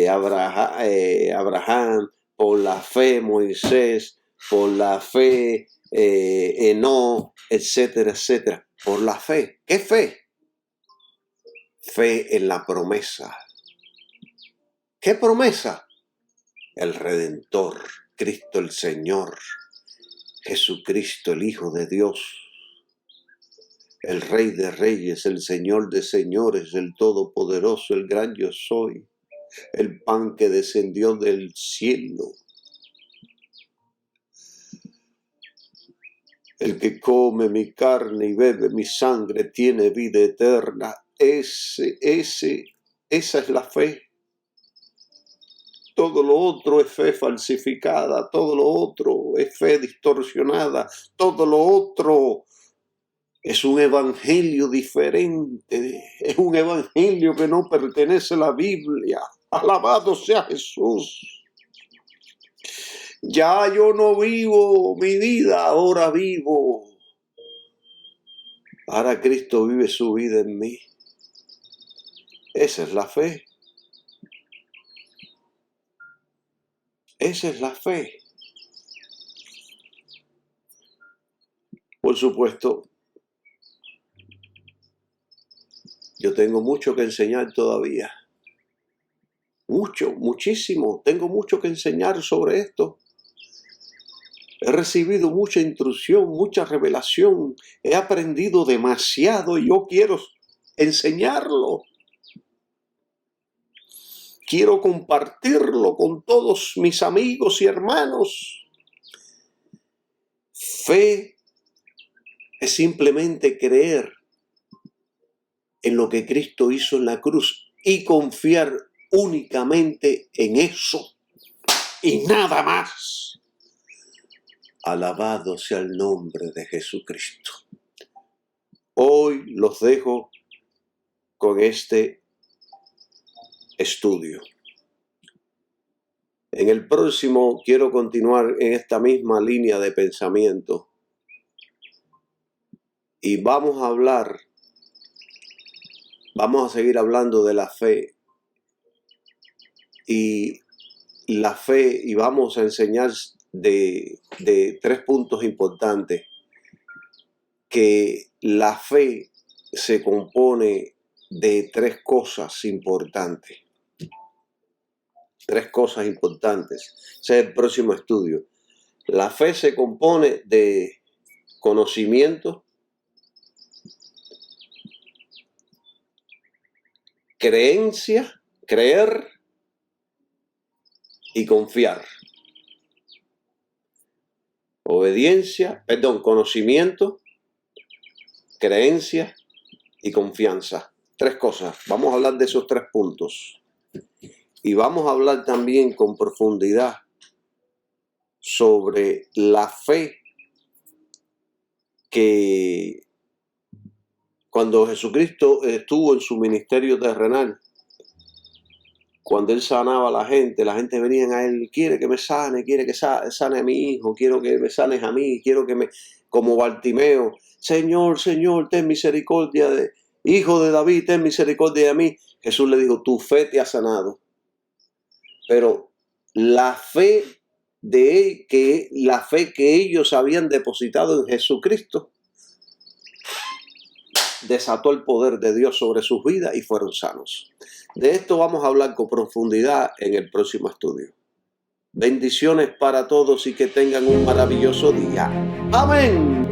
Abraham, por la fe Moisés, por la fe Enoc, etcétera, etcétera. Por la fe. ¿Qué fe? Fe en la promesa. ¿Qué promesa? El Redentor, Cristo el Señor, Jesucristo el Hijo de Dios, el Rey de Reyes, el Señor de Señores, el Todopoderoso, el gran yo soy, el pan que descendió del cielo. El que come mi carne y bebe mi sangre tiene vida eterna. Esa es la fe. Todo lo otro es fe falsificada, todo lo otro es fe distorsionada, todo lo otro es un evangelio diferente, es un evangelio que no pertenece a la Biblia. Alabado sea Jesús. Ya yo no vivo mi vida, ahora vivo. Ahora Cristo vive su vida en mí. Esa es la fe. Esa es la fe. Por supuesto, yo tengo mucho que enseñar todavía. Muchísimo. Tengo mucho que enseñar sobre esto. He recibido mucha instrucción, mucha revelación. He aprendido demasiado y yo quiero enseñarlo. Quiero compartirlo con todos mis amigos y hermanos. Fe es simplemente creer en lo que Cristo hizo en la cruz y confiar únicamente en eso y nada más. Alabado sea el nombre de Jesucristo. Hoy los dejo con este estudio. En el próximo quiero continuar en esta misma línea de pensamiento y vamos a seguir hablando de la fe y vamos a enseñar de 3 puntos importantes, que la fe se compone de 3 cosas importantes. 3 cosas importantes. Ese es el próximo estudio. La fe se compone de conocimiento, creencia, creer y confiar. Conocimiento, creencia y confianza. 3 cosas. Vamos a hablar de esos 3 puntos. Y vamos a hablar también con profundidad sobre la fe que cuando Jesucristo estuvo en su ministerio terrenal, cuando Él sanaba a la gente venía a Él, quiere que me sane, quiere que sane a mi hijo, quiero que me sanes a mí, como Bartimeo, Señor, Señor, ten misericordia Hijo de David, ten misericordia de mí. Jesús le dijo, tu fe te ha sanado. Pero la fe que ellos habían depositado en Jesucristo desató el poder de Dios sobre sus vidas y fueron sanos. De esto vamos a hablar con profundidad en el próximo estudio. Bendiciones para todos y que tengan un maravilloso día. Amén.